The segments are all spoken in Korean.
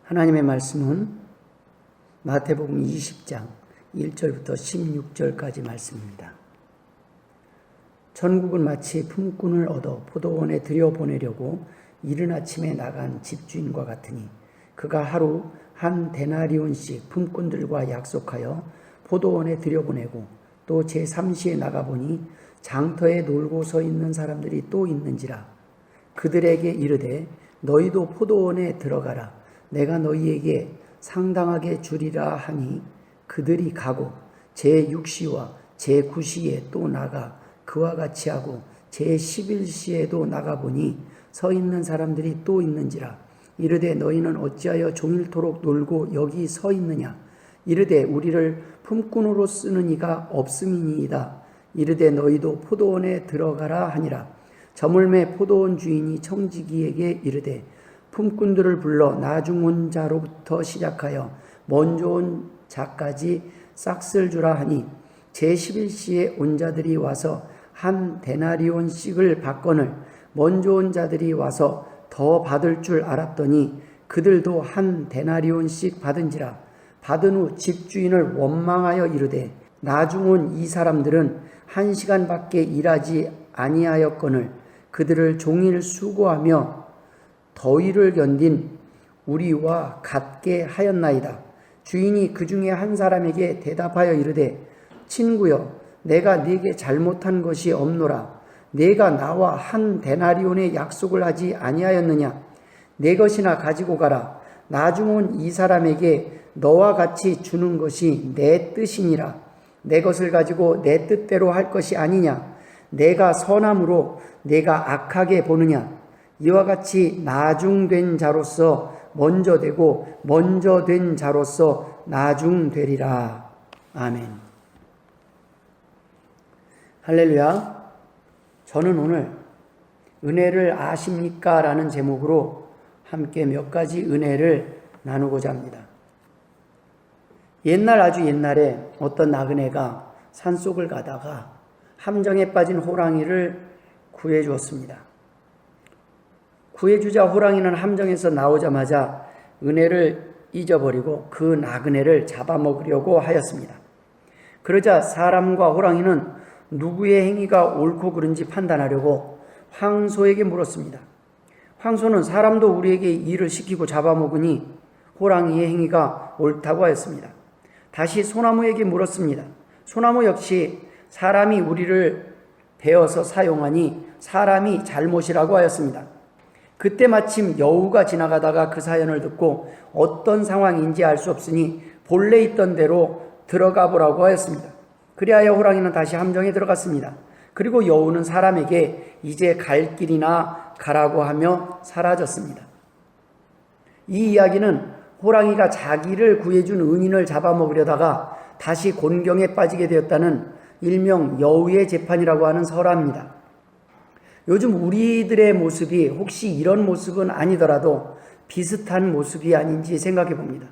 하나님의 말씀은 마태복음 20장 1절부터 16절까지 말씀입니다. 천국은 마치 품꾼을 얻어 포도원에 들여보내려고 이른 아침에 나간 집주인과 같으니 그가 하루 한 데나리온씩 품꾼들과 약속하여 포도원에 들여보내고 또 제3시에 나가보니 장터에 놀고 서 있는 사람들이 또 있는지라. 그들에게 이르되 너희도 포도원에 들어가라. 내가 너희에게 상당하게 주리라 하니 그들이 가고 제6시와 제9시에 또 나가 그와 같이 하고 제11시에도 나가보니 서 있는 사람들이 또 있는지라. 이르되 너희는 어찌하여 종일토록 놀고 여기 서 있느냐. 이르되 우리를 품꾼으로 쓰는 이가 없음이니이다. 이르되 너희도 포도원에 들어가라 하니라. 저물매 포도원 주인이 청지기에게 이르되 품꾼들을 불러 나중 온 자로부터 시작하여 먼저 온 자까지 싹쓸 주라 하니 제11시에 온 자들이 와서 한 데나리온씩을 받거늘 먼저 온 자들이 와서 더 받을 줄 알았더니 그들도 한 데나리온씩 받은지라. 받은 후 집주인을 원망하여 이르되 나중 온 이 사람들은 1시간밖에 일하지 아니하였거늘 그들을 종일 수고하며 더위를 견딘 우리와 같게 하였나이다. 주인이 그 중에 한 사람에게 대답하여 이르되 친구여 내가 네게 잘못한 것이 없노라. 네가 나와 한 데나리온의 약속을 하지 아니하였느냐. 내 것이나 가지고 가라. 나중 온 이 사람에게 너와 같이 주는 것이 내 뜻이니라. 내 것을 가지고 내 뜻대로 할 것이 아니냐. 내가 선함으로 내가 악하게 보느냐. 이와 같이 나중된 자로서 먼저 되고 먼저 된 자로서 나중되리라. 아멘. 할렐루야. 저는 오늘 은혜를 아십니까? 라는 제목으로 함께 몇 가지 은혜를 나누고자 합니다. 아주 옛날에 어떤 나그네가 산속을 가다가 함정에 빠진 호랑이를 구해 주었습니다. 구해주자 호랑이는 함정에서 나오자마자 은혜를 잊어버리고 그 나그네를 잡아먹으려고 하였습니다. 그러자 사람과 호랑이는 누구의 행위가 옳고 그른지 판단하려고 황소에게 물었습니다. 황소는 사람도 우리에게 일을 시키고 잡아먹으니 호랑이의 행위가 옳다고 하였습니다. 다시 소나무에게 물었습니다. 소나무 역시 사람이 우리를 베어서 사용하니 사람이 잘못이라고 하였습니다. 그때 마침 여우가 지나가다가 그 사연을 듣고 어떤 상황인지 알 수 없으니 본래 있던 대로 들어가 보라고 하였습니다. 그리하여 호랑이는 다시 함정에 들어갔습니다. 그리고 여우는 사람에게 이제 갈 길이나 가라고 하며 사라졌습니다. 이 이야기는 호랑이가 자기를 구해준 은인을 잡아먹으려다가 다시 곤경에 빠지게 되었다는 일명 여우의 재판이라고 하는 설화입니다. 요즘 우리들의 모습이 혹시 이런 모습은 아니더라도 비슷한 모습이 아닌지 생각해 봅니다.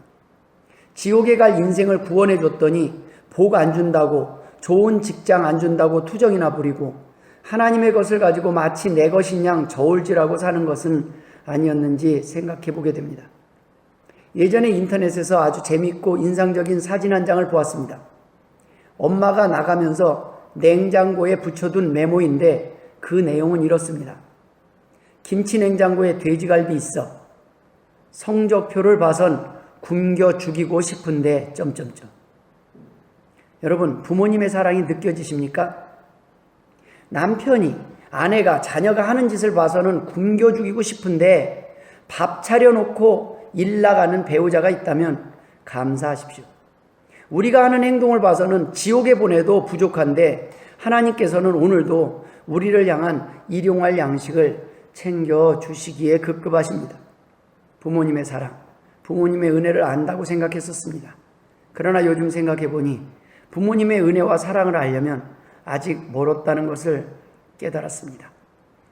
지옥에 갈 인생을 구원해 줬더니 복 안 준다고, 좋은 직장 안 준다고 투정이나 부리고 하나님의 것을 가지고 마치 내 것인 양 저울질하고 사는 것은 아니었는지 생각해 보게 됩니다. 예전에 인터넷에서 아주 재밌고 인상적인 사진 한 장을 보았습니다. 엄마가 나가면서 냉장고에 붙여둔 메모인데 그 내용은 이렇습니다. 김치 냉장고에 돼지갈비 있어. 성적표를 봐선 굶겨 죽이고 싶은데 여러분, 부모님의 사랑이 느껴지십니까? 남편이, 아내가, 자녀가 하는 짓을 봐서는 굶겨 죽이고 싶은데 밥 차려놓고 일 나가는 배우자가 있다면 감사하십시오. 우리가 하는 행동을 봐서는 지옥에 보내도 부족한데 하나님께서는 오늘도 우리를 향한 일용할 양식을 챙겨주시기에 급급하십니다. 부모님의 사랑, 부모님의 은혜를 안다고 생각했었습니다. 그러나 요즘 생각해보니 부모님의 은혜와 사랑을 알려면 아직 멀었다는 것을 깨달았습니다.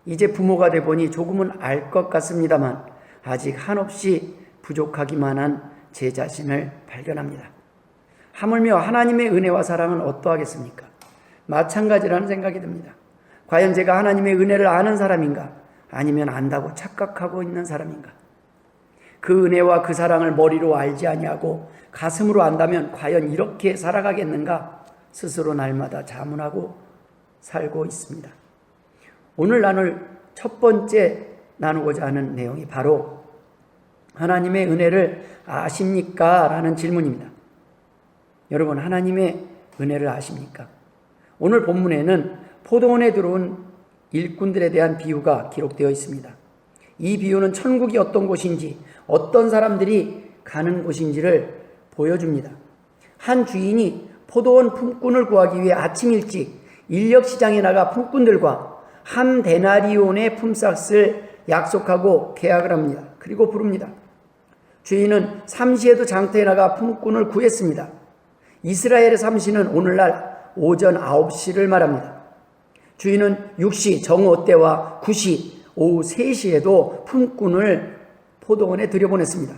이제 부모가 돼보니 조금은 알 것 같습니다만 아직 한없이 부족하기만 한 제 자신을 발견합니다. 하물며 하나님의 은혜와 사랑은 어떠하겠습니까? 마찬가지라는 생각이 듭니다. 과연 제가 하나님의 은혜를 아는 사람인가? 아니면 안다고 착각하고 있는 사람인가? 그 은혜와 그 사랑을 머리로 알지 아니하고 가슴으로 안다면 과연 이렇게 살아가겠는가 스스로 날마다 자문하고 살고 있습니다. 오늘 나눌 첫 번째 나누고자 하는 내용이 바로 하나님의 은혜를 아십니까? 라는 질문입니다. 여러분, 하나님의 은혜를 아십니까? 오늘 본문에는 포도원에 들어온 일꾼들에 대한 비유가 기록되어 있습니다. 이 비유는 천국이 어떤 곳인지, 어떤 사람들이 가는 곳인지를 보여줍니다. 한 주인이 포도원 품꾼을 구하기 위해 아침 일찍 인력시장에 나가 품꾼들과 한 데나리온의 품삯을 약속하고 계약을 합니다. 그리고 부릅니다. 주인은 삼시에도 장터에 나가 품꾼을 구했습니다. 이스라엘의 삼시는 오늘날 오전 9시를 말합니다. 주인은 6시 정오 때와 9시 오후 3시에도 품꾼을 포도원에 들여보냈습니다.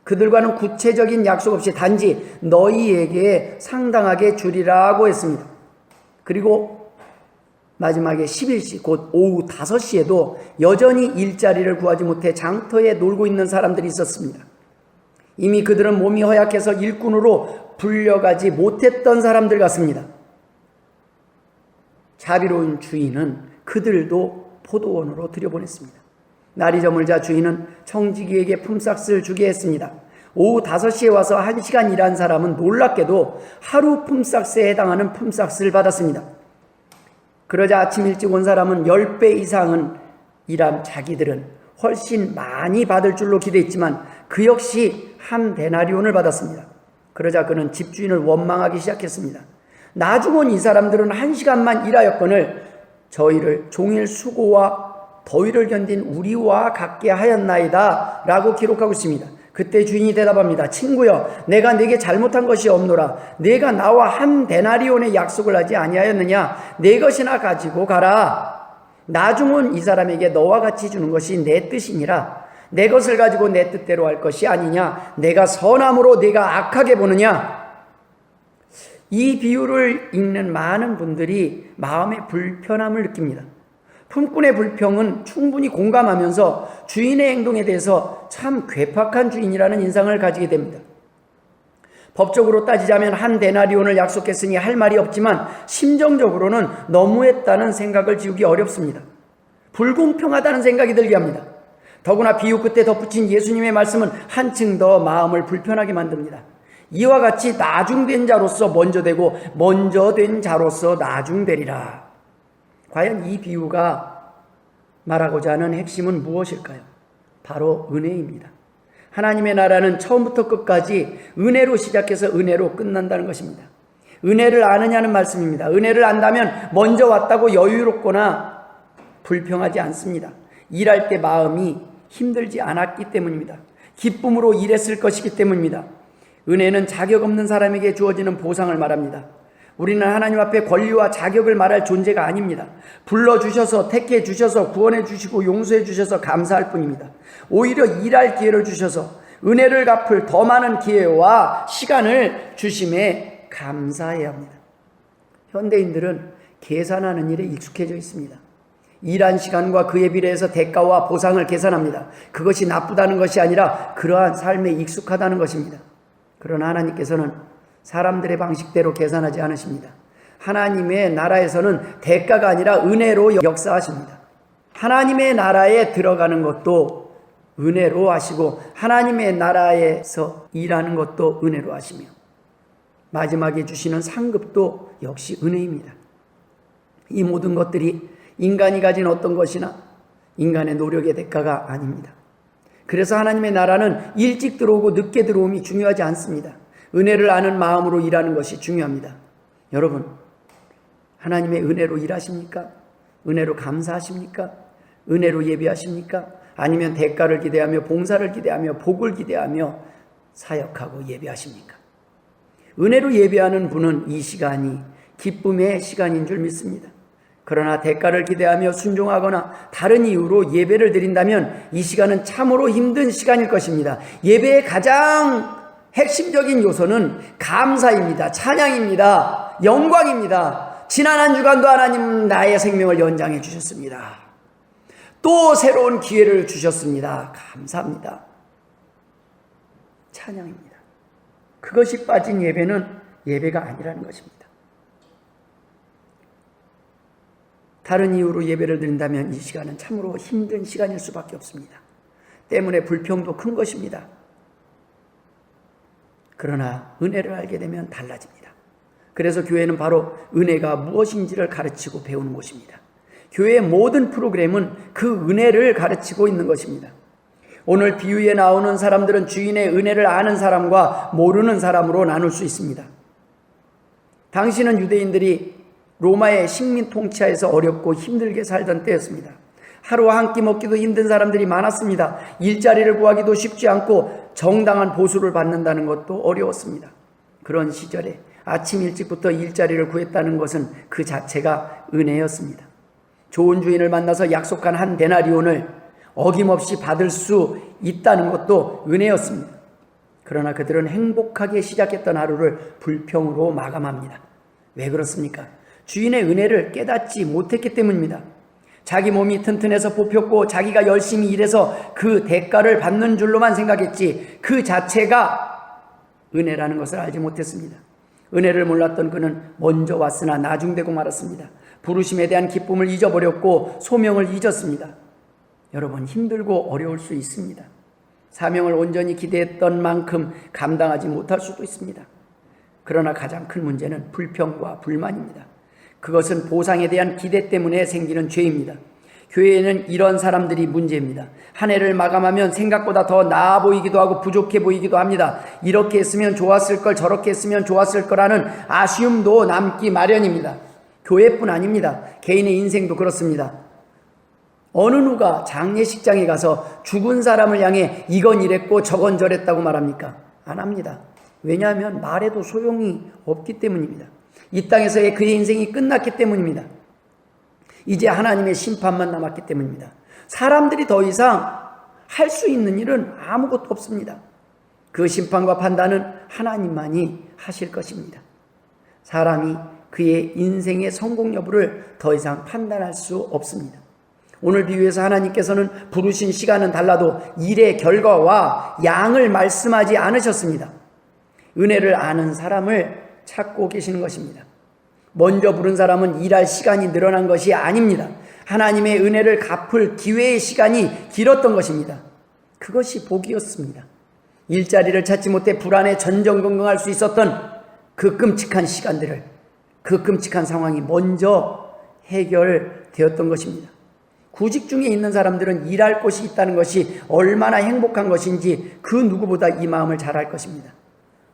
그들과는 구체적인 약속 없이 단지 너희에게 상당하게 주리라고 했습니다. 그리고 마지막에 11시 곧 오후 5시에도 여전히 일자리를 구하지 못해 장터에 놀고 있는 사람들이 있었습니다. 이미 그들은 몸이 허약해서 일꾼으로 불려가지 못했던 사람들 같습니다. 자비로운 주인은 그들도 포도원으로 들여보냈습니다. 날이 저물자 주인은 청지기에게 품삯을 주게 했습니다. 오후 5시에 와서 1시간 일한 사람은 놀랍게도 하루 품삯에 해당하는 품삯을 받았습니다. 그러자 아침 일찍 온 사람은 10배 이상은 일한 자기들은 훨씬 많이 받을 줄로 기대했지만 그 역시 한 데나리온을 받았습니다. 그러자 그는 집주인을 원망하기 시작했습니다. 나중 온 이 사람들은 1시간만 일하였거늘 저희를 종일 수고와 더위를 견딘 우리와 같게 하였나이다 라고 기록하고 있습니다. 그때 주인이 대답합니다. 친구여, 내가 네게 잘못한 것이 없노라. 네가 나와 한 데나리온의 약속을 하지 아니하였느냐? 네 것이나 가지고 가라. 나중 온 이 사람에게 너와 같이 주는 것이 내 뜻이니라. 내 것을 가지고 내 뜻대로 할 것이 아니냐? 내가 선함으로 네가 악하게 보느냐? 이 비유를 읽는 많은 분들이 마음의 불편함을 느낍니다. 품꾼의 불평은 충분히 공감하면서 주인의 행동에 대해서 참 괴팍한 주인이라는 인상을 가지게 됩니다. 법적으로 따지자면 한 데나리온을 약속했으니 할 말이 없지만 심정적으로는 너무했다는 생각을 지우기 어렵습니다. 불공평하다는 생각이 들게 합니다. 더구나 비유 끝에 덧붙인 예수님의 말씀은 한층 더 마음을 불편하게 만듭니다. 이와 같이 나중된 자로서 먼저 되고 먼저 된 자로서 나중되리라. 과연 이 비유가 말하고자 하는 핵심은 무엇일까요? 바로 은혜입니다. 하나님의 나라는 처음부터 끝까지 은혜로 시작해서 은혜로 끝난다는 것입니다. 은혜를 아느냐는 말씀입니다. 은혜를 안다면 먼저 왔다고 여유롭거나 불평하지 않습니다. 일할 때 마음이 힘들지 않았기 때문입니다. 기쁨으로 일했을 것이기 때문입니다. 은혜는 자격 없는 사람에게 주어지는 보상을 말합니다. 우리는 하나님 앞에 권리와 자격을 말할 존재가 아닙니다. 불러주셔서 택해 주셔서 구원해 주시고 용서해 주셔서 감사할 뿐입니다. 오히려 일할 기회를 주셔서 은혜를 갚을 더 많은 기회와 시간을 주심에 감사해야 합니다. 현대인들은 계산하는 일에 익숙해져 있습니다. 일한 시간과 그에 비례해서 대가와 보상을 계산합니다. 그것이 나쁘다는 것이 아니라 그러한 삶에 익숙하다는 것입니다. 그러나 하나님께서는 사람들의 방식대로 계산하지 않으십니다. 하나님의 나라에서는 대가가 아니라 은혜로 역사하십니다. 하나님의 나라에 들어가는 것도 은혜로 하시고 하나님의 나라에서 일하는 것도 은혜로 하시며 마지막에 주시는 상급도 역시 은혜입니다. 이 모든 것들이 인간이 가진 어떤 것이나 인간의 노력의 대가가 아닙니다. 그래서 하나님의 나라는 일찍 들어오고 늦게 들어옴이 중요하지 않습니다. 은혜를 아는 마음으로 일하는 것이 중요합니다. 여러분, 하나님의 은혜로 일하십니까? 은혜로 감사하십니까? 은혜로 예배하십니까? 아니면 대가를 기대하며 봉사를 기대하며 복을 기대하며 사역하고 예배하십니까? 은혜로 예배하는 분은 이 시간이 기쁨의 시간인 줄 믿습니다. 그러나 대가를 기대하며 순종하거나 다른 이유로 예배를 드린다면 이 시간은 참으로 힘든 시간일 것입니다. 예배의 가장 핵심적인 요소는 감사입니다. 찬양입니다. 영광입니다. 지난 한 주간도 하나님 나의 생명을 연장해 주셨습니다. 또 새로운 기회를 주셨습니다. 감사합니다. 찬양입니다. 그것이 빠진 예배는 예배가 아니라는 것입니다. 다른 이유로 예배를 드린다면 이 시간은 참으로 힘든 시간일 수밖에 없습니다. 때문에 불평도 큰 것입니다. 그러나 은혜를 알게 되면 달라집니다. 그래서 교회는 바로 은혜가 무엇인지를 가르치고 배우는 곳입니다. 교회의 모든 프로그램은 그 은혜를 가르치고 있는 것입니다. 오늘 비유에 나오는 사람들은 주인의 은혜를 아는 사람과 모르는 사람으로 나눌 수 있습니다. 당시는 유대인들이 로마의 식민 통치하에서 어렵고 힘들게 살던 때였습니다. 하루 한 끼 먹기도 힘든 사람들이 많았습니다. 일자리를 구하기도 쉽지 않고 정당한 보수를 받는다는 것도 어려웠습니다. 그런 시절에 아침 일찍부터 일자리를 구했다는 것은 그 자체가 은혜였습니다. 좋은 주인을 만나서 약속한 한 데나리온을 어김없이 받을 수 있다는 것도 은혜였습니다. 그러나 그들은 행복하게 시작했던 하루를 불평으로 마감합니다. 왜 그렇습니까? 주인의 은혜를 깨닫지 못했기 때문입니다. 자기 몸이 튼튼해서 뽑혔고 자기가 열심히 일해서 그 대가를 받는 줄로만 생각했지 그 자체가 은혜라는 것을 알지 못했습니다. 은혜를 몰랐던 그는 먼저 왔으나 나중되고 말았습니다. 부르심에 대한 기쁨을 잊어버렸고 소명을 잊었습니다. 여러분, 힘들고 어려울 수 있습니다. 사명을 온전히 기대했던 만큼 감당하지 못할 수도 있습니다. 그러나 가장 큰 문제는 불평과 불만입니다. 그것은 보상에 대한 기대 때문에 생기는 죄입니다. 교회에는 이런 사람들이 문제입니다. 한 해를 마감하면 생각보다 더 나아 보이기도 하고 부족해 보이기도 합니다. 이렇게 했으면 좋았을 걸, 저렇게 했으면 좋았을 거라는 아쉬움도 남기 마련입니다. 교회뿐 아닙니다. 개인의 인생도 그렇습니다. 어느 누가 장례식장에 가서 죽은 사람을 향해 이건 이랬고 저건 저랬다고 말합니까? 안 합니다. 왜냐하면 말해도 소용이 없기 때문입니다. 이 땅에서의 그의 인생이 끝났기 때문입니다. 이제 하나님의 심판만 남았기 때문입니다. 사람들이 더 이상 할 수 있는 일은 아무것도 없습니다. 그 심판과 판단은 하나님만이 하실 것입니다. 사람이 그의 인생의 성공 여부를 더 이상 판단할 수 없습니다. 오늘 비유에서 하나님께서는 부르신 시간은 달라도 일의 결과와 양을 말씀하지 않으셨습니다. 은혜를 아는 사람을 찾고 계시는 것입니다. 먼저 부른 사람은 일할 시간이 늘어난 것이 아닙니다. 하나님의 은혜를 갚을 기회의 시간이 길었던 것입니다. 그것이 복이었습니다. 일자리를 찾지 못해 불안에 전전긍긍할 수 있었던 그 끔찍한 시간들을, 그 끔찍한 상황이 먼저 해결되었던 것입니다. 구직 중에 있는 사람들은 일할 곳이 있다는 것이 얼마나 행복한 것인지 그 누구보다 이 마음을 잘 알 것입니다.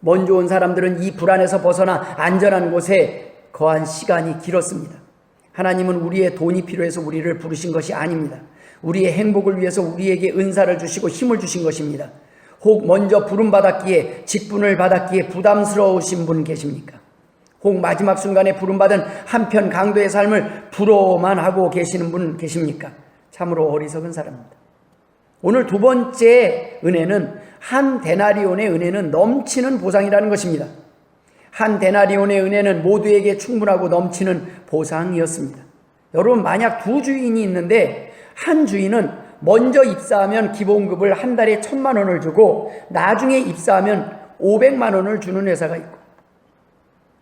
먼저 온 사람들은 이 불안에서 벗어나 안전한 곳에 거한 시간이 길었습니다. 하나님은 우리의 돈이 필요해서 우리를 부르신 것이 아닙니다. 우리의 행복을 위해서 우리에게 은사를 주시고 힘을 주신 것입니다. 혹 먼저 부름받았기에, 직분을 받았기에 부담스러우신 분 계십니까? 혹 마지막 순간에 부름받은 한편 강도의 삶을 부러워만 하고 계시는 분 계십니까? 참으로 어리석은 사람입니다. 오늘 두 번째 은혜는 한 데나리온의 은혜는 넘치는 보상이라는 것입니다. 한 데나리온의 은혜는 모두에게 충분하고 넘치는 보상이었습니다. 여러분, 만약 두 주인이 있는데 한 주인은 먼저 입사하면 기본급을 한 달에 1,000만 원을 주고 나중에 입사하면 500만 원을 주는 회사가 있고,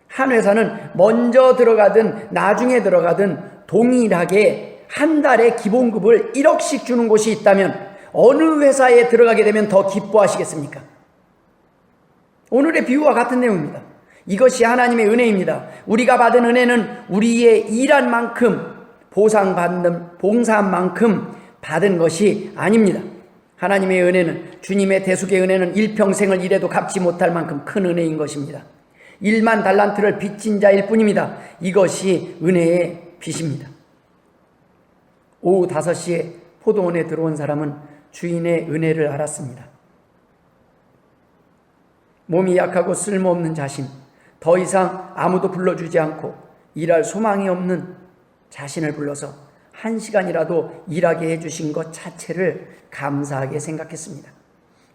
한 회사는 먼저 들어가든 나중에 들어가든 동일하게 한 달에 기본급을 1억씩 주는 곳이 있다면 어느 회사에 들어가게 되면 더 기뻐하시겠습니까? 오늘의 비유와 같은 내용입니다. 이것이 하나님의 은혜입니다. 우리가 받은 은혜는 우리의 일한 만큼 봉사한 만큼 받은 것이 아닙니다. 하나님의 은혜는, 주님의 대속의 은혜는 일평생을 일해도 갚지 못할 만큼 큰 은혜인 것입니다. 1만 달란트를 빚진 자일 뿐입니다. 이것이 은혜의 빚입니다. 오후 5시에 포도원에 들어온 사람은 주인의 은혜를 알았습니다. 몸이 약하고 쓸모없는 자신, 더 이상 아무도 불러주지 않고 일할 소망이 없는 자신을 불러서 1시간이라도 일하게 해주신 것 자체를 감사하게 생각했습니다.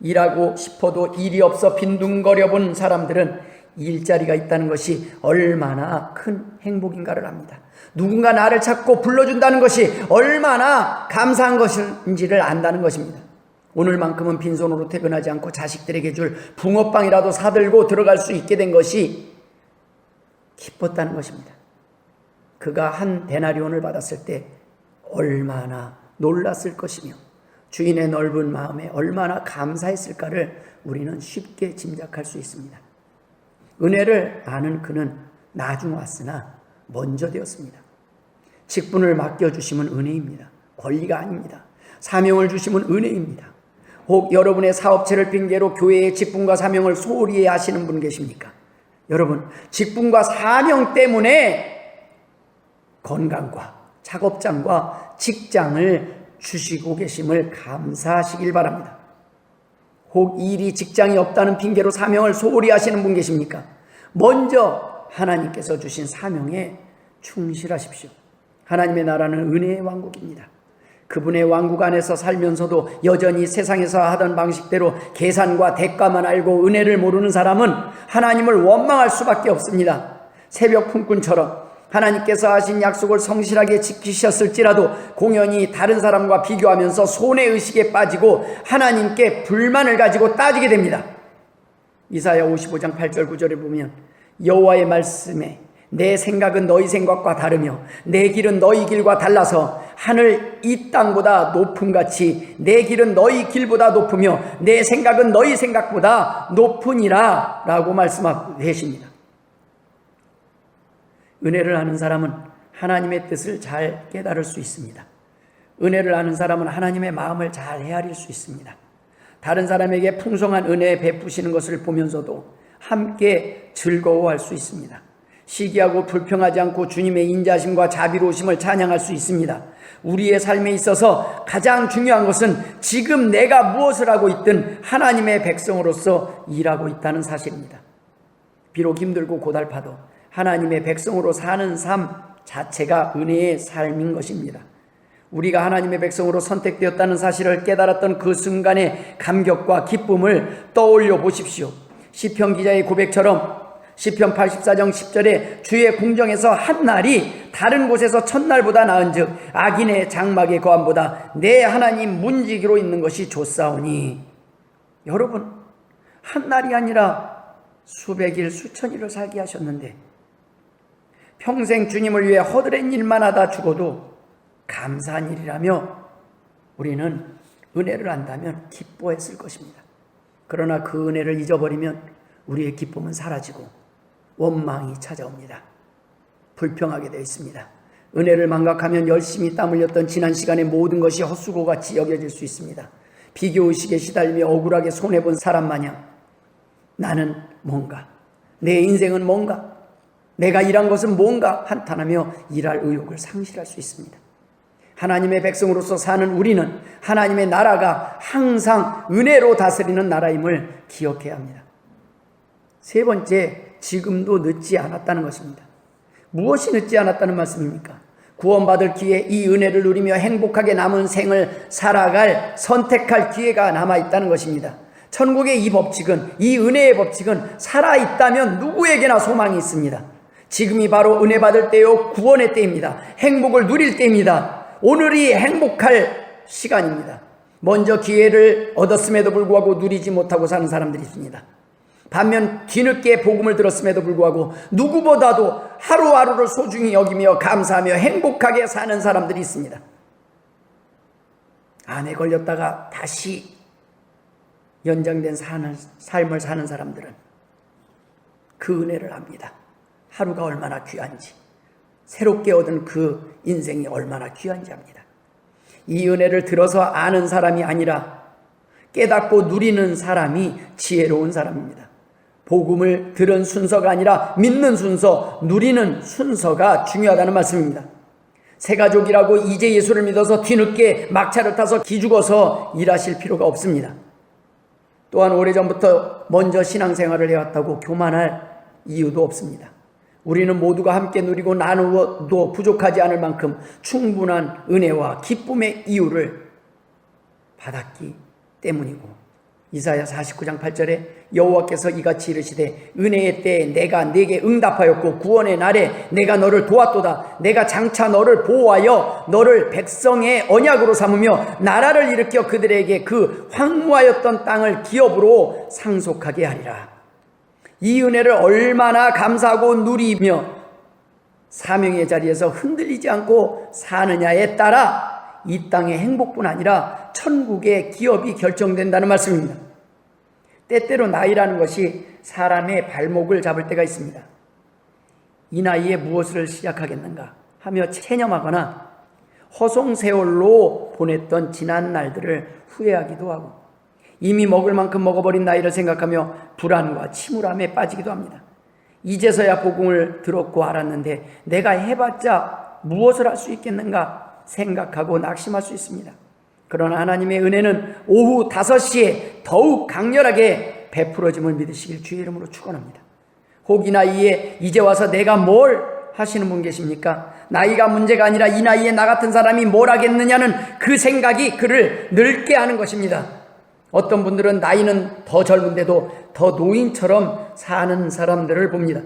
일하고 싶어도 일이 없어 빈둥거려 본 사람들은 일자리가 있다는 것이 얼마나 큰 행복인가를 압니다. 누군가 나를 찾고 불러준다는 것이 얼마나 감사한 것인지를 안다는 것입니다. 오늘만큼은 빈손으로 퇴근하지 않고 자식들에게 줄 붕어빵이라도 사들고 들어갈 수 있게 된 것이 기뻤다는 것입니다. 그가 한 데나리온을 받았을 때 얼마나 놀랐을 것이며 주인의 넓은 마음에 얼마나 감사했을까를 우리는 쉽게 짐작할 수 있습니다. 은혜를 아는 그는 나중 왔으나 먼저 되었습니다. 직분을 맡겨주시면 은혜입니다. 권리가 아닙니다. 사명을 주시면 은혜입니다. 혹 여러분의 사업체를 핑계로 교회의 직분과 사명을 소홀히 하시는 분 계십니까? 여러분, 직분과 사명 때문에 건강과 작업장과 직장을 주시고 계심을 감사하시길 바랍니다. 혹 일이 직장이 없다는 핑계로 사명을 소홀히 하시는 분 계십니까? 먼저 하나님께서 주신 사명에 충실하십시오. 하나님의 나라는 은혜의 왕국입니다. 그분의 왕국 안에서 살면서도 여전히 세상에서 하던 방식대로 계산과 대가만 알고 은혜를 모르는 사람은 하나님을 원망할 수밖에 없습니다. 새벽 품꾼처럼 하나님께서 하신 약속을 성실하게 지키셨을지라도 공연히 다른 사람과 비교하면서 손해의식에 빠지고 하나님께 불만을 가지고 따지게 됩니다. 이사야 55장 8절 9절에 보면 여호와의 말씀에 내 생각은 너희 생각과 다르며 내 길은 너희 길과 달라서 하늘 이 땅보다 높음같이 내 길은 너희 길보다 높으며 내 생각은 너희 생각보다 높으니라 라고 말씀하고 계십니다. 은혜를 아는 사람은 하나님의 뜻을 잘 깨달을 수 있습니다. 은혜를 아는 사람은 하나님의 마음을 잘 헤아릴 수 있습니다. 다른 사람에게 풍성한 은혜 베푸시는 것을 보면서도 함께 즐거워할 수 있습니다. 시기하고 불평하지 않고 주님의 인자심과 자비로우심을 찬양할 수 있습니다. 우리의 삶에 있어서 가장 중요한 것은 지금 내가 무엇을 하고 있든 하나님의 백성으로서 일하고 있다는 사실입니다. 비록 힘들고 고달파도 하나님의 백성으로 사는 삶 자체가 은혜의 삶인 것입니다. 우리가 하나님의 백성으로 선택되었다는 사실을 깨달았던 그 순간의 감격과 기쁨을 떠올려 보십시오. 시편 기자의 고백처럼 시편 84장 10절에 주의 궁정에서 한 날이 다른 곳에서 첫날보다 나은즉 악인의 장막의 거함보다 내 하나님 문지기로 있는 것이 좋사오니. 여러분, 한 날이 아니라 수백일 수천일을 살게 하셨는데 평생 주님을 위해 허드렛 일만 하다 죽어도 감사한 일이라며 우리는 은혜를 안다면 기뻐했을 것입니다. 그러나 그 은혜를 잊어버리면 우리의 기쁨은 사라지고 원망이 찾아옵니다. 불평하게 되어 있습니다. 은혜를 망각하면 열심히 땀 흘렸던 지난 시간의 모든 것이 헛수고같이 여겨질 수 있습니다. 비교의식에 시달리며 억울하게 손해본 사람 마냥 나는 뭔가, 내 인생은 뭔가, 내가 일한 것은 뭔가 한탄하며 일할 의욕을 상실할 수 있습니다. 하나님의 백성으로서 사는 우리는 하나님의 나라가 항상 은혜로 다스리는 나라임을 기억해야 합니다. 세 번째, 지금도 늦지 않았다는 것입니다. 무엇이 늦지 않았다는 말씀입니까? 구원받을 기회, 이 은혜를 누리며 행복하게 남은 생을 살아갈, 선택할 기회가 남아있다는 것입니다. 천국의 이 법칙은, 이 은혜의 법칙은 살아있다면 누구에게나 소망이 있습니다. 지금이 바로 은혜 받을 때요, 구원의 때입니다. 행복을 누릴 때입니다. 오늘이 행복할 시간입니다. 먼저 기회를 얻었음에도 불구하고 누리지 못하고 사는 사람들이 있습니다. 반면 뒤늦게 복음을 들었음에도 불구하고 누구보다도 하루하루를 소중히 여기며 감사하며 행복하게 사는 사람들이 있습니다. 암에 걸렸다가 다시 연장된 삶을 사는 사람들은 그 은혜를 압니다. 하루가 얼마나 귀한지, 새롭게 얻은 그 인생이 얼마나 귀한지 압니다. 이 은혜를 들어서 아는 사람이 아니라 깨닫고 누리는 사람이 지혜로운 사람입니다. 복음을 들은 순서가 아니라 믿는 순서, 누리는 순서가 중요하다는 말씀입니다. 새가족이라고 이제 예수를 믿어서 뒤늦게 막차를 타서 기죽어서 일하실 필요가 없습니다. 또한 오래전부터 먼저 신앙생활을 해왔다고 교만할 이유도 없습니다. 우리는 모두가 함께 누리고 나누어도 부족하지 않을 만큼 충분한 은혜와 기쁨의 이유를 받았기 때문이고 이사야 49장 8절에 여호와께서 이같이 이르시되 은혜의 때에 내가 네게 응답하였고 구원의 날에 내가 너를 도왔도다. 내가 장차 너를 보호하여 너를 백성의 언약으로 삼으며 나라를 일으켜 그들에게 그 황무하였던 땅을 기업으로 상속하게 하리라. 이 은혜를 얼마나 감사하고 누리며 사명의 자리에서 흔들리지 않고 사느냐에 따라 이 땅의 행복뿐 아니라 천국의 기업이 결정된다는 말씀입니다. 때때로 나이라는 것이 사람의 발목을 잡을 때가 있습니다. 이 나이에 무엇을 시작하겠는가 하며 체념하거나 허송세월로 보냈던 지난 날들을 후회하기도 하고 이미 먹을 만큼 먹어버린 나이를 생각하며 불안과 침울함에 빠지기도 합니다. 이제서야 복음을 들었고 알았는데 내가 해봤자 무엇을 할 수 있겠는가 생각하고 낙심할 수 있습니다. 그러나 하나님의 은혜는 오후 5시에 더욱 강렬하게 베풀어짐을 믿으시길 주의 이름으로 축원합니다. 혹 이 나이에 이제 와서 내가 뭘 하시는 분 계십니까? 나이가 문제가 아니라 이 나이에 나 같은 사람이 뭘 하겠느냐는 그 생각이 그를 늙게 하는 것입니다. 어떤 분들은 나이는 더 젊은데도 더 노인처럼 사는 사람들을 봅니다.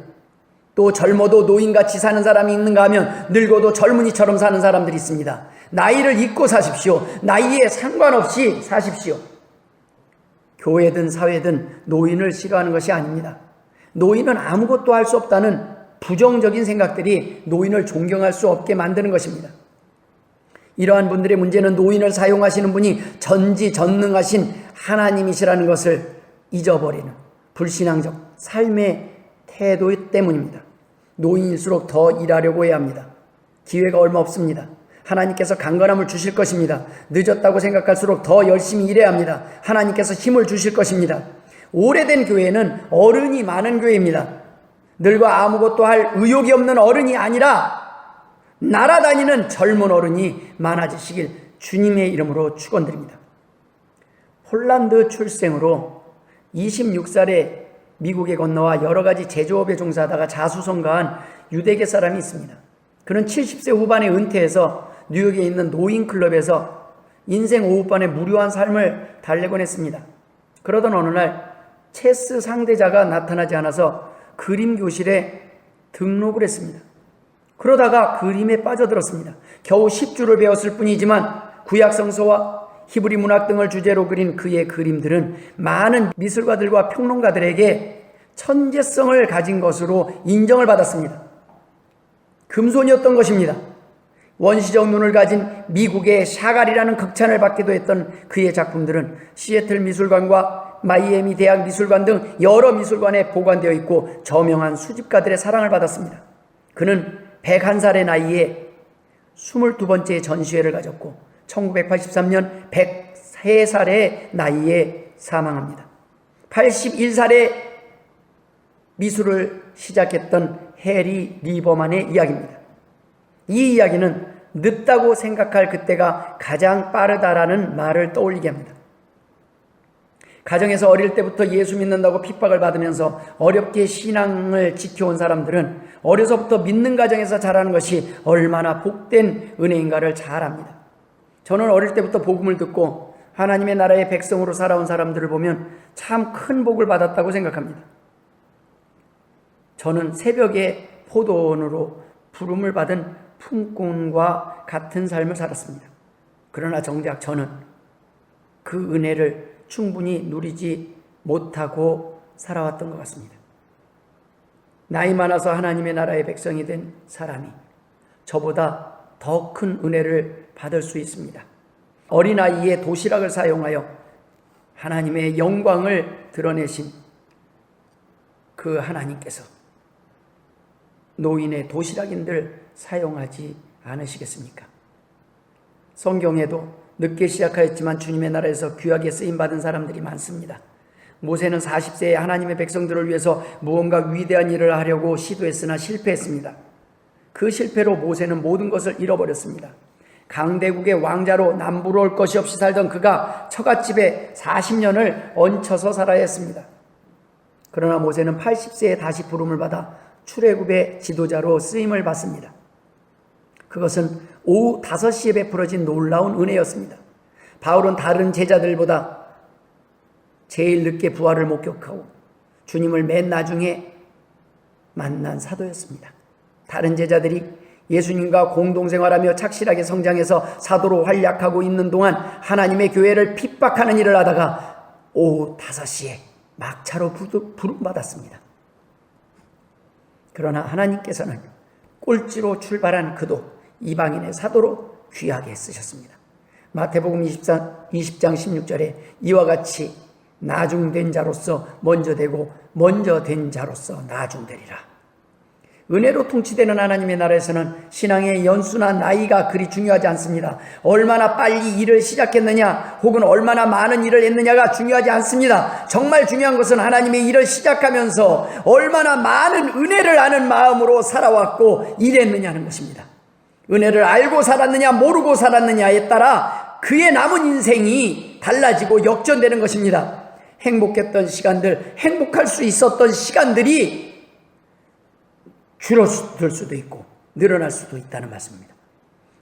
또 젊어도 노인같이 사는 사람이 있는가 하면 늙어도 젊은이처럼 사는 사람들이 있습니다. 나이를 잊고 사십시오. 나이에 상관없이 사십시오. 교회든 사회든 노인을 싫어하는 것이 아닙니다. 노인은 아무것도 할 수 없다는 부정적인 생각들이 노인을 존경할 수 없게 만드는 것입니다. 이러한 분들의 문제는 노인을 사용하시는 분이 전지전능하신 하나님이시라는 것을 잊어버리는 불신앙적 삶의 태도 때문입니다. 노인일수록 더 일하려고 해야 합니다. 기회가 얼마 없습니다. 하나님께서 강건함을 주실 것입니다. 늦었다고 생각할수록 더 열심히 일해야 합니다. 하나님께서 힘을 주실 것입니다. 오래된 교회는 어른이 많은 교회입니다. 늙어 아무것도 할 의욕이 없는 어른이 아니라 날아다니는 젊은 어른이 많아지시길 주님의 이름으로 축원드립니다. 폴란드 출생으로 26살에 미국에 건너와 여러 가지 제조업에 종사하다가 자수성가한 유대계 사람이 있습니다. 그는 70세 후반에 은퇴해서 뉴욕에 있는 노인클럽에서 인생 오후반에 무료한 삶을 달래곤 했습니다. 그러던 어느 날 체스 상대자가 나타나지 않아서 그림 교실에 등록을 했습니다. 그러다가 그림에 빠져들었습니다. 겨우 10주를 배웠을 뿐이지만 구약 성서와 히브리 문학 등을 주제로 그린 그의 그림들은 많은 미술가들과 평론가들에게 천재성을 가진 것으로 인정을 받았습니다. 금손이었던 것입니다. 원시적 눈을 가진 미국의 샤갈이라는 극찬을 받기도 했던 그의 작품들은 시애틀 미술관과 마이애미 대학 미술관 등 여러 미술관에 보관되어 있고 저명한 수집가들의 사랑을 받았습니다. 그는 101살의 나이에 22번째 전시회를 가졌고 1983년 103살의 나이에 사망합니다. 81살에 미술을 시작했던 해리 리버만의 이야기입니다. 이 이야기는 늦다고 생각할 그때가 가장 빠르다라는 말을 떠올리게 합니다. 가정에서 어릴 때부터 예수 믿는다고 핍박을 받으면서 어렵게 신앙을 지켜온 사람들은 어려서부터 믿는 가정에서 자라는 것이 얼마나 복된 은혜인가를 잘 압니다. 저는 어릴 때부터 복음을 듣고 하나님의 나라의 백성으로 살아온 사람들을 보면 참 큰 복을 받았다고 생각합니다. 저는 새벽에 포도원으로 부름을 받은 품꾼과 같은 삶을 살았습니다. 그러나 정작 저는 그 은혜를 충분히 누리지 못하고 살아왔던 것 같습니다. 나이 많아서 하나님의 나라의 백성이 된 사람이 저보다 더 큰 은혜를 받을 수 있습니다. 어린아이의 도시락을 사용하여 하나님의 영광을 드러내신 그 하나님께서 노인의 도시락인들 사용하지 않으시겠습니까? 성경에도 늦게 시작하였지만 주님의 나라에서 귀하게 쓰임받은 사람들이 많습니다. 모세는 40세에 하나님의 백성들을 위해서 무언가 위대한 일을 하려고 시도했으나 실패했습니다. 그 실패로 모세는 모든 것을 잃어버렸습니다. 강대국의 왕자로 남부러울 것이 없이 살던 그가 처갓집에 40년을 얹혀서 살아야 했습니다. 그러나 모세는 80세에 다시 부름을 받아 출애굽의 지도자로 쓰임을 받습니다. 그것은 오후 5시에 베풀어진 놀라운 은혜였습니다. 바울은 다른 제자들보다 제일 늦게 부활을 목격하고 주님을 맨 나중에 만난 사도였습니다. 다른 제자들이 예수님과 공동생활하며 착실하게 성장해서 사도로 활약하고 있는 동안 하나님의 교회를 핍박하는 일을 하다가 오후 5시에 막차로 부름받았습니다. 그러나 하나님께서는 꼴찌로 출발한 그도 이방인의 사도로 귀하게 쓰셨습니다. 마태복음 20장 16절에 이와 같이 나중된 자로서 먼저 되고 먼저 된 자로서 나중되리라. 은혜로 통치되는 하나님의 나라에서는 신앙의 연수나 나이가 그리 중요하지 않습니다. 얼마나 빨리 일을 시작했느냐 혹은 얼마나 많은 일을 했느냐가 중요하지 않습니다. 정말 중요한 것은 하나님의 일을 시작하면서 얼마나 많은 은혜를 아는 마음으로 살아왔고 일했느냐는 것입니다. 은혜를 알고 살았느냐 모르고 살았느냐에 따라 그의 남은 인생이 달라지고 역전되는 것입니다. 행복했던 시간들, 행복할 수 있었던 시간들이 줄어들 수도 있고 늘어날 수도 있다는 말씀입니다.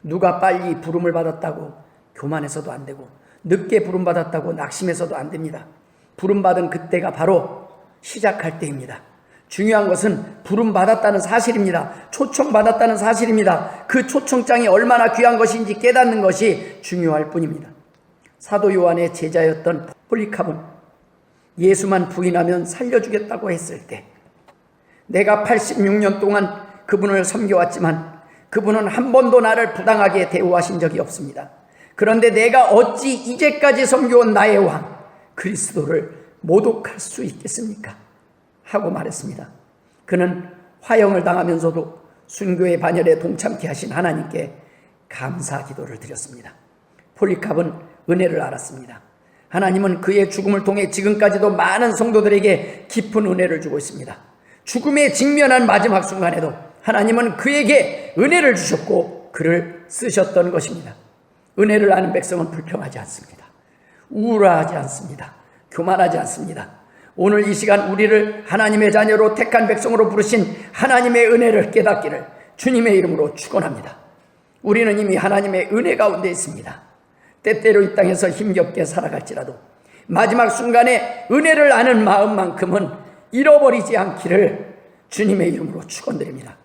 누가 빨리 부름을 받았다고 교만해서도 안 되고 늦게 부름받았다고 낙심해서도 안 됩니다. 부름받은 그때가 바로 시작할 때입니다. 중요한 것은 부름받았다는 사실입니다. 초청받았다는 사실입니다. 그 초청장이 얼마나 귀한 것인지 깨닫는 것이 중요할 뿐입니다. 사도 요한의 제자였던 폴리카본, 예수만 부인하면 살려주겠다고 했을 때 내가 86년 동안 그분을 섬겨왔지만 그분은 한 번도 나를 부당하게 대우하신 적이 없습니다. 그런데 내가 어찌 이제까지 섬겨온 나의 왕 그리스도를 모독할 수 있겠습니까? 하고 말했습니다. 그는 화형을 당하면서도 순교의 반열에 동참케 하신 하나님께 감사 기도를 드렸습니다. 폴리캅은 은혜를 알았습니다. 하나님은 그의 죽음을 통해 지금까지도 많은 성도들에게 깊은 은혜를 주고 있습니다. 죽음에 직면한 마지막 순간에도 하나님은 그에게 은혜를 주셨고 그를 쓰셨던 것입니다. 은혜를 아는 백성은 불평하지 않습니다. 우울하지 않습니다. 교만하지 않습니다. 오늘 이 시간 우리를 하나님의 자녀로 택한 백성으로 부르신 하나님의 은혜를 깨닫기를 주님의 이름으로 축원합니다. 우리는 이미 하나님의 은혜 가운데 있습니다. 때때로 이 땅에서 힘겹게 살아갈지라도 마지막 순간에 은혜를 아는 마음만큼은 잃어버리지 않기를 주님의 이름으로 축원드립니다.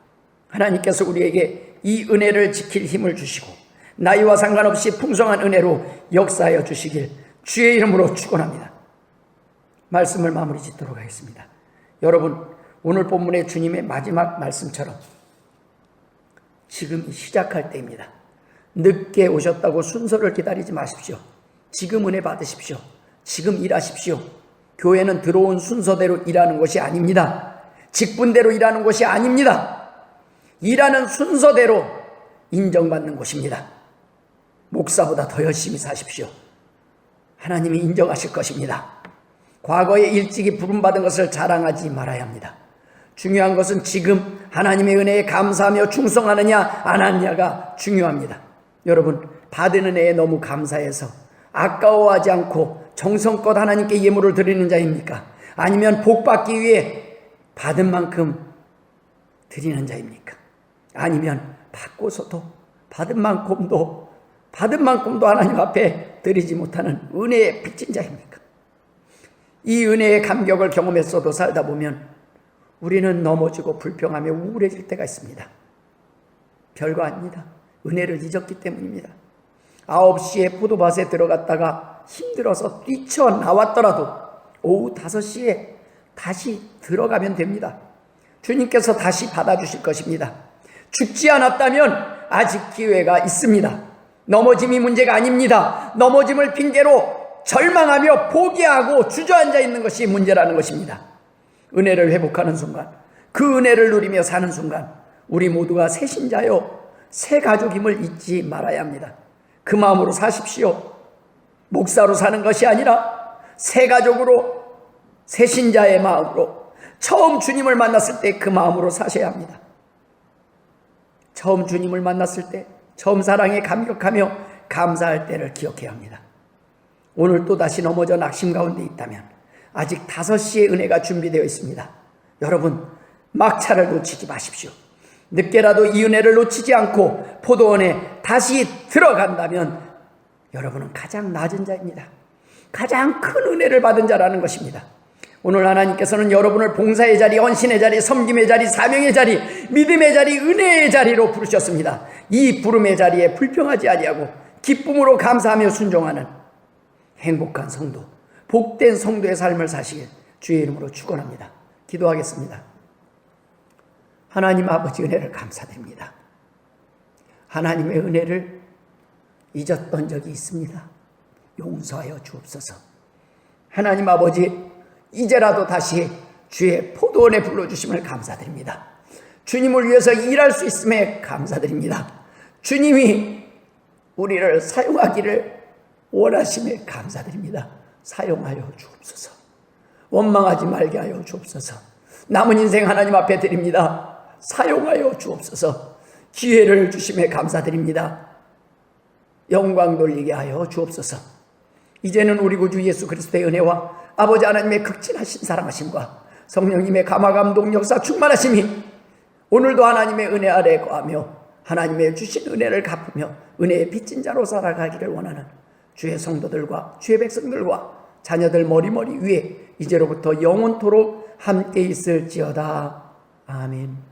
하나님께서 우리에게 이 은혜를 지킬 힘을 주시고 나이와 상관없이 풍성한 은혜로 역사하여 주시길 주의 이름으로 축원합니다. 말씀을 마무리 짓도록 하겠습니다. 여러분, 오늘 본문의 주님의 마지막 말씀처럼 지금이 시작할 때입니다. 늦게 오셨다고 순서를 기다리지 마십시오. 지금 은혜 받으십시오. 지금 일하십시오. 교회는 들어온 순서대로 일하는 것이 아닙니다. 직분대로 일하는 것이 아닙니다. 일하는 순서대로 인정받는 곳입니다. 목사보다 더 열심히 사십시오. 하나님이 인정하실 것입니다. 과거에 일찍이 부름받은 것을 자랑하지 말아야 합니다. 중요한 것은 지금 하나님의 은혜에 감사하며 충성하느냐 안 하느냐가 중요합니다. 여러분, 받은 은혜에 너무 감사해서 아까워하지 않고 정성껏 하나님께 예물을 드리는 자입니까? 아니면 복받기 위해 받은 만큼 드리는 자입니까? 아니면 받고서도 받은 만큼도 하나님 앞에 드리지 못하는 은혜에 빚진 자입니까? 이 은혜의 감격을 경험했어도 살다 보면 우리는 넘어지고 불평하며 우울해질 때가 있습니다. 별거 아닙니다. 은혜를 잊었기 때문입니다. 9시에 포도밭에 들어갔다가 힘들어서 뛰쳐나왔더라도 오후 5시에 다시 들어가면 됩니다. 주님께서 다시 받아주실 것입니다. 죽지 않았다면 아직 기회가 있습니다. 넘어짐이 문제가 아닙니다. 넘어짐을 핑계로 절망하며 포기하고 주저앉아 있는 것이 문제라는 것입니다. 은혜를 회복하는 순간, 그 은혜를 누리며 사는 순간 우리 모두가 새 신자요 새 가족임을 잊지 말아야 합니다. 그 마음으로 사십시오. 목사로 사는 것이 아니라 새 가족으로, 새 신자의 마음으로 처음 주님을 만났을 때 그 마음으로 사셔야 합니다. 처음 주님을 만났을 때, 처음 사랑에 감격하며 감사할 때를 기억해야 합니다. 오늘 또다시 넘어져 낙심 가운데 있다면 아직 5시의 은혜가 준비되어 있습니다. 여러분, 막차를 놓치지 마십시오. 늦게라도 이 은혜를 놓치지 않고 포도원에 다시 들어간다면 여러분은 가장 낮은 자입니다. 가장 큰 은혜를 받은 자라는 것입니다. 오늘 하나님께서는 여러분을 봉사의 자리, 헌신의 자리, 섬김의 자리, 사명의 자리, 믿음의 자리, 은혜의 자리로 부르셨습니다. 이 부름의 자리에 불평하지 아니하고 기쁨으로 감사하며 순종하는 행복한 성도, 복된 성도의 삶을 사시길 주의 이름으로 축원합니다. 기도하겠습니다. 하나님 아버지 은혜를 감사드립니다. 하나님의 은혜를 잊었던 적이 있습니다. 용서하여 주옵소서. 하나님 아버지, 이제라도 다시 주의 포도원에 불러주심을 감사드립니다. 주님을 위해서 일할 수 있음에 감사드립니다. 주님이 우리를 사용하기를 원하심에 감사드립니다. 사용하여 주옵소서. 원망하지 말게 하여 주옵소서. 남은 인생 하나님 앞에 드립니다. 사용하여 주옵소서. 기회를 주심에 감사드립니다. 영광 돌리게 하여 주옵소서. 이제는 우리 구주 예수 그리스도의 은혜와 아버지 하나님의 극진하신 사랑하심과 성령님의 감화감동 역사 충만하심이 오늘도 하나님의 은혜 아래 거하며 하나님의 주신 은혜를 갚으며 은혜의 빚진 자로 살아가기를 원하는 주의 성도들과 주의 백성들과 자녀들 머리머리 위에 이제로부터 영원토록 함께 있을지어다. 아멘.